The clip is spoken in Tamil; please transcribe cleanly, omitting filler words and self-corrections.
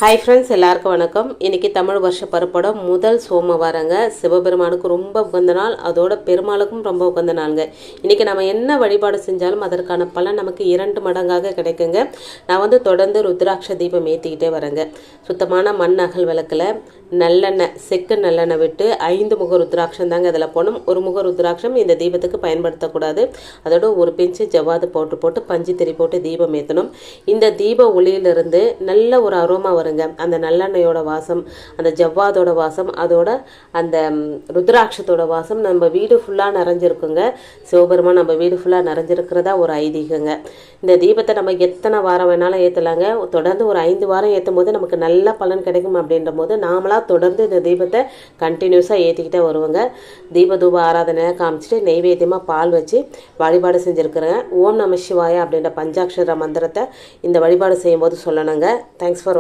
ஹாய் ஃப்ரெண்ட்ஸ், எல்லாருக்கும் வணக்கம். இன்றைக்கி தமிழ் வருஷ பருப்போட முதல் சோமவாரங்க. சிவபெருமானுக்கு ரொம்ப உகந்த நாள், அதோட பெருமாளுக்கும் ரொம்ப உகந்த நாளுங்க. இன்றைக்கி நம்ம என்ன வழிபாடு செஞ்சாலும் அதற்கான பலன் நமக்கு 2 மடங்காக கிடைக்குங்க. நான் தொடர்ந்து ருத்ராட்ச தீபம் ஏற்றிக்கிட்டே வரேங்க. சுத்தமான மண் அகல் விளக்கில் நல்லெண்ணெய், செக்கு நல்லெண்ணெய் விட்டு 5 முக ருத்ராட்சம் தாங்க இதில் போகணும். ஒரு முக ருத்ராட்சம் இந்த தீபத்துக்கு பயன்படுத்தக்கூடாது. அதோட ஒரு பிஞ்சு ஜவ்வாது போட்டு பஞ்சு திரி போட்டு தீபம் ஏற்றணும். இந்த தீப ஒளியிலிருந்து நல்ல ஒரு அரோமா வருங்க. அந்த நல்லெண்ணெயோட வாசம், அந்த ஜவ்வாதோட வாசம், அதோட அந்த ருத்ராட்சத்தோட வாசம் நம்ம வீடு ஃபுல்லாக நிறைஞ்சிருக்குங்க. சிவபெருமான் நம்ம வீடு ஃபுல்லாக நிறைஞ்சிருக்கிறதா ஒரு ஐதீகங்க. இந்த தீபத்தை நம்ம எத்தனை வாரம் வேணாலும் ஏற்றலாங்க. தொடர்ந்து ஒரு 5 வாரம் ஏற்றும் போது நமக்கு நல்ல பலன் கிடைக்கும். அப்படின்ற போது நாமளாக தொடர்ந்து இந்த தீபத்தை கண்டினியூஸாக ஏற்றிக்கிட்டே வருவோங்க. தீப தூப ஆராதனை காமிச்சிட்டு நெய்வேத்தியமாக பால் வச்சு வழிபாடு செஞ்சுருக்கிறேங்க. ஓம் நம சிவாய அப்படின்ற பஞ்சாட்சர மந்திரத்தை இந்த வழிபாடு செய்யும் போது சொல்லணுங்க. Thanks for